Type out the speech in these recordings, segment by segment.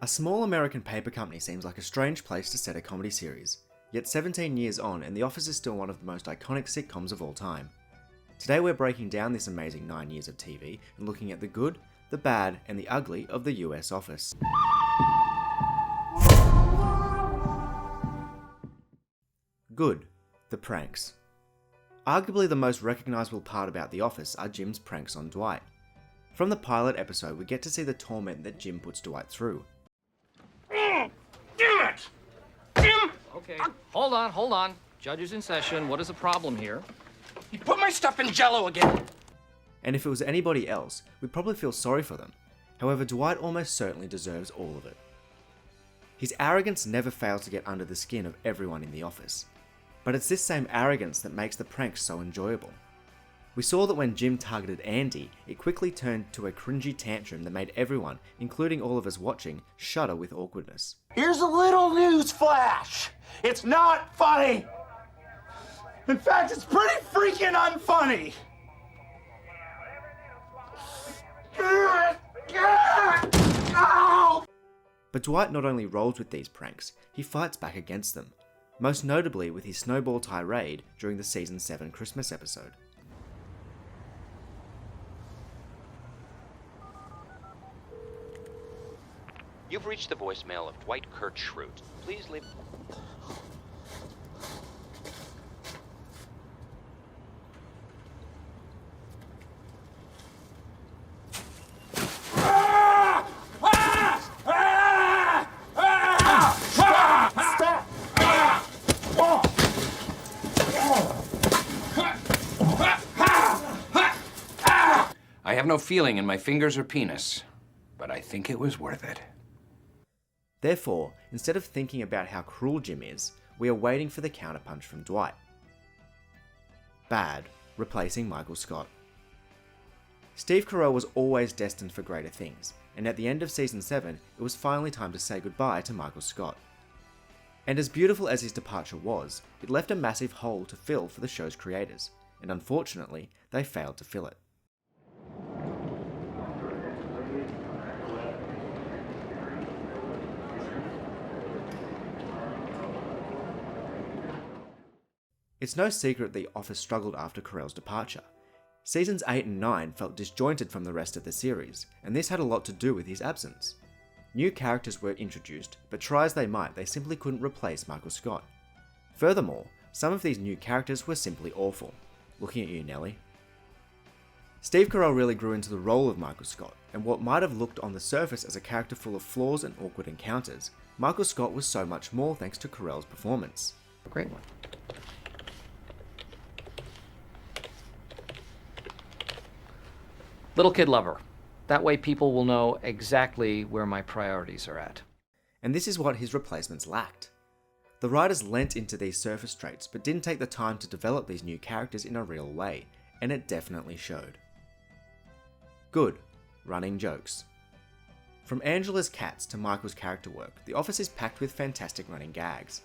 A small American paper company seems like a strange place to set a comedy series, yet 17 years on and The Office is still one of the most iconic sitcoms of all time. Today we're breaking down this amazing 9 years of TV and looking at the good, the bad and the ugly of the US Office. Good. The pranks. Arguably the most recognisable part about The Office are Jim's pranks on Dwight. From the pilot episode we get to see the torment that Jim puts Dwight through. Damn it! Jim! Okay, hold on. Judge is in session. What is the problem here? You put my stuff in Jell-O again! And if it was anybody else, we'd probably feel sorry for them. However, Dwight almost certainly deserves all of it. His arrogance never fails to get under the skin of everyone in the office. But it's this same arrogance that makes the pranks so enjoyable. We saw that when Jim targeted Andy, it quickly turned to a cringy tantrum that made everyone, including all of us watching, shudder with awkwardness. Here's a little news flash. It's not funny. In fact, it's pretty freaking unfunny. But Dwight not only rolls with these pranks, he fights back against them, most notably with his snowball tirade during the Season 7 Christmas episode. You've reached the voicemail of Dwight Kurt Schrute. Please leave... I have no feeling in my fingers or penis, but I think it was worth it. Therefore, instead of thinking about how cruel Jim is, we are waiting for the counterpunch from Dwight. Bad, replacing Michael Scott. Steve Carell was always destined for greater things, and at the end of Season 7, it was finally time to say goodbye to Michael Scott. And as beautiful as his departure was, it left a massive hole to fill for the show's creators, and unfortunately, they failed to fill it. It's no secret The Office struggled after Carell's departure. Seasons 8 and 9 felt disjointed from the rest of the series, and this had a lot to do with his absence. New characters were introduced, but try as they might, they simply couldn't replace Michael Scott. Furthermore, some of these new characters were simply awful. Looking at you, Nelly. Steve Carell really grew into the role of Michael Scott, and what might have looked on the surface as a character full of flaws and awkward encounters, Michael Scott was so much more thanks to Carell's performance. Great one. Little kid lover. That way people will know exactly where my priorities are at. And this is what his replacements lacked. The writers lent into these surface traits, but didn't take the time to develop these new characters in a real way, and it definitely showed. Good. Running jokes. From Angela's cats to Michael's character work, The Office is packed with fantastic running gags.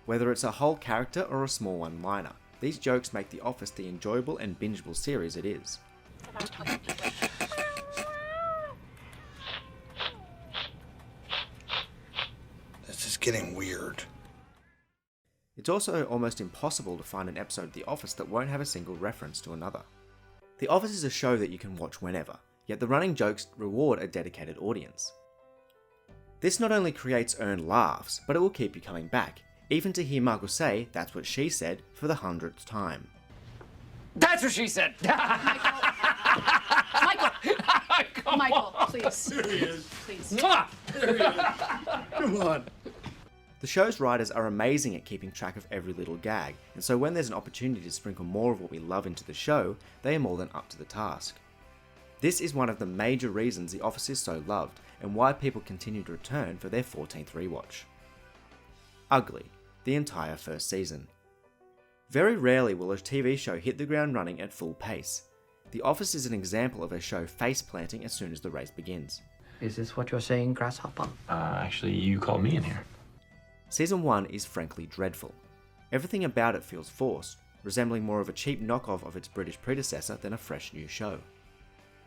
Whether it's a whole character or a small one-liner, these jokes make The Office the enjoyable and bingeable series it is. This is getting weird. It's also almost impossible to find an episode of The Office that won't have a single reference to another. The Office is a show that you can watch whenever, yet the running jokes reward a dedicated audience. This not only creates earned laughs, but it will keep you coming back, even to hear Michael say, "That's what she said," for the 100th time. That's what she said! Michael, please. There he is. Please. Mwah! There he is. Come on. The show's writers are amazing at keeping track of every little gag, and so when there's an opportunity to sprinkle more of what we love into the show, they are more than up to the task. This is one of the major reasons The Office is so loved, and why people continue to return for their 14th rewatch. Ugly. The entire first season. Very rarely will a TV show hit the ground running at full pace. The Office is an example of a show face-planting as soon as the race begins. Is this what you're saying, Grasshopper? Actually, you called me in here. Season 1 is frankly dreadful. Everything about it feels forced, resembling more of a cheap knockoff of its British predecessor than a fresh new show.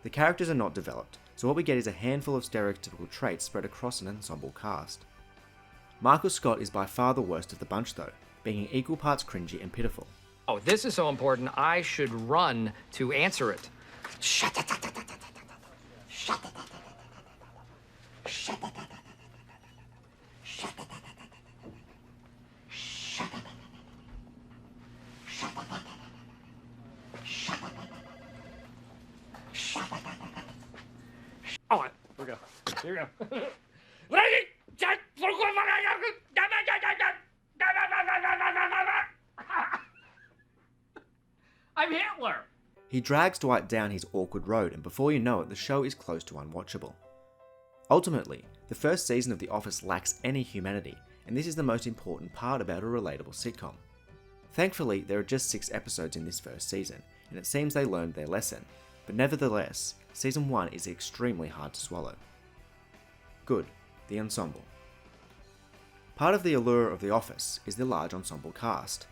The characters are not developed, so what we get is a handful of stereotypical traits spread across an ensemble cast. Michael Scott is by far the worst of the bunch though, being equal parts cringy and pitiful. Oh, this is so important, I should run to answer it. Oh, here we go. Here we go. I'm Hitler! He drags Dwight down his awkward road, and before you know it, the show is close to unwatchable. Ultimately, the first season of The Office lacks any humanity, and this is the most important part about a relatable sitcom. Thankfully, there are just 6 episodes in this first season, and it seems they learned their lesson, but nevertheless, Season 1 is extremely hard to swallow. Good, the ensemble. Part of the allure of The Office is the large ensemble cast.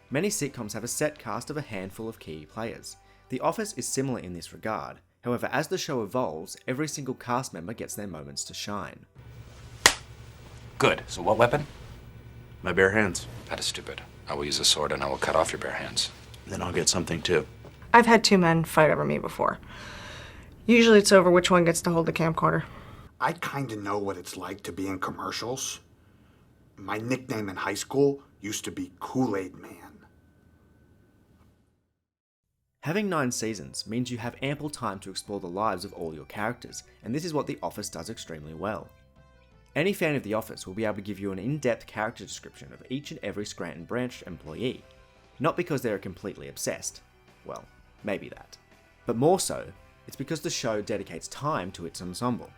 Many sitcoms have a set cast of a handful of key players. The Office is similar in this regard, however as the show evolves, every single cast member gets their moments to shine. Good. So what weapon? My bare hands. That is stupid. I will use a sword and I will cut off your bare hands. Then I'll get something too. I've had 2 men fight over me before. Usually it's over which one gets to hold the camcorder. I kind of know what it's like to be in commercials. My nickname in high school used to be Kool-Aid Man. Having 9 seasons means you have ample time to explore the lives of all your characters, and this is what The Office does extremely well. Any fan of The Office will be able to give you an in-depth character description of each and every Scranton branch employee, not because they are completely obsessed, well, maybe that, but more so, it's because the show dedicates time to its ensemble.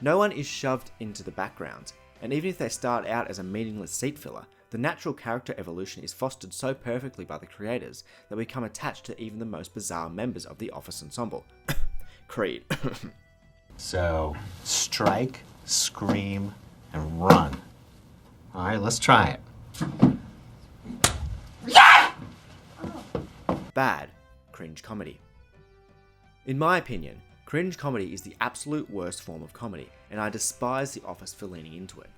No one is shoved into the background, and even if they start out as a meaningless seat filler, the natural character evolution is fostered so perfectly by the creators that we become attached to even the most bizarre members of the Office ensemble. Creed. So, strike, scream, and run. All right, let's try it. Bad. Cringe comedy. In my opinion, cringe comedy is the absolute worst form of comedy, and I despise The Office for leaning into it.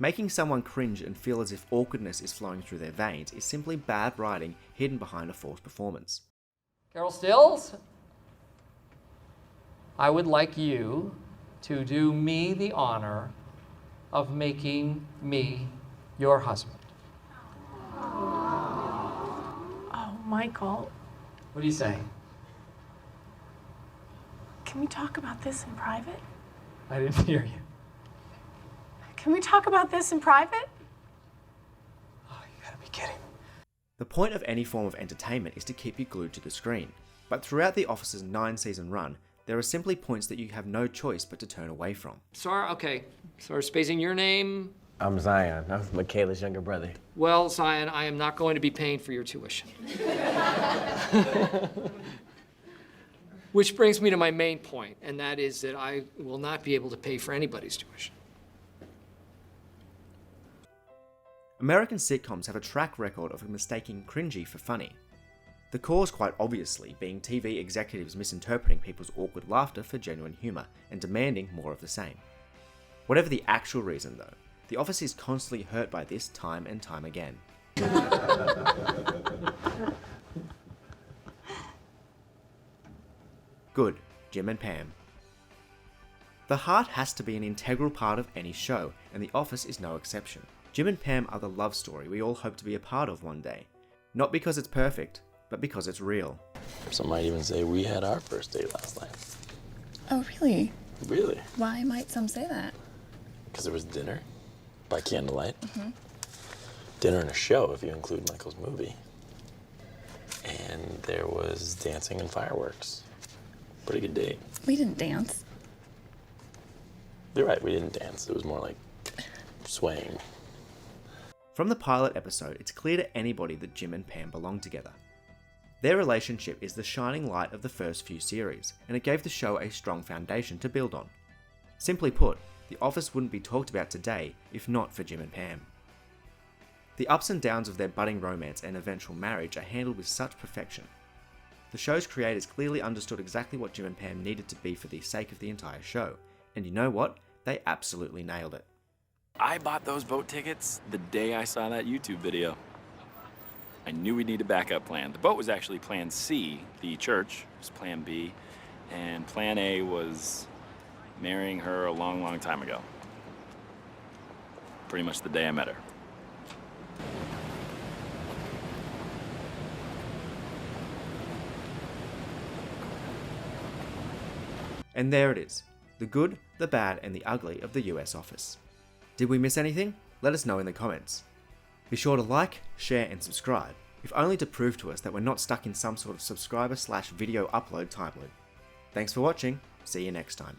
Making someone cringe and feel as if awkwardness is flowing through their veins is simply bad writing hidden behind a forced performance. Carol Stills, I would like you to do me the honor of making me your husband. Oh, Michael, What do you say? can we talk about this in private? I didn't hear you. Can we talk about this in private? Oh, you gotta be kidding. The point of any form of entertainment is to keep you glued to the screen, but throughout The Office's 9-season run, there are simply points that you have no choice but to turn away from. Sar, okay. Sar, spacing your name. I'm Zion. I'm Michaela's younger brother. Well, Zion, I am not going to be paying for your tuition. Which brings me to my main point, and that is that I will not be able to pay for anybody's tuition. American sitcoms have a track record of mistaking cringy for funny. The cause quite obviously being TV executives misinterpreting people's awkward laughter for genuine humour and demanding more of the same. Whatever the actual reason though, The Office is constantly hurt by this time and time again. Good, Jim and Pam. The heart has to be an integral part of any show, and The Office is no exception. Jim and Pam are the love story we all hope to be a part of one day. Not because it's perfect, but because it's real. Some might even say we had our first date last night. Oh, really? Really? Why might some say that? Because there was dinner by candlelight. Dinner and a show, if you include Michael's movie. And there was dancing and fireworks. Pretty good date. We didn't dance. You're right, we didn't dance. It was more like swaying. From the pilot episode, it's clear to anybody that Jim and Pam belong together. Their relationship is the shining light of the first few series, and it gave the show a strong foundation to build on. Simply put, The Office wouldn't be talked about today if not for Jim and Pam. The ups and downs of their budding romance and eventual marriage are handled with such perfection. The show's creators clearly understood exactly what Jim and Pam needed to be for the sake of the entire show, and you know what? They absolutely nailed it. I bought those boat tickets the day I saw that YouTube video. I knew we'd need a backup plan. The boat was actually plan C, the church was plan B, and plan A was marrying her a long, long time ago. Pretty much the day I met her. And there it is, the good, the bad, and the ugly of the US office. Did we miss anything? Let us know in the comments. Be sure to like, share, and subscribe, if only to prove to us that we're not stuck in some sort of subscriber/video upload time loop. Thanks for watching, see you next time.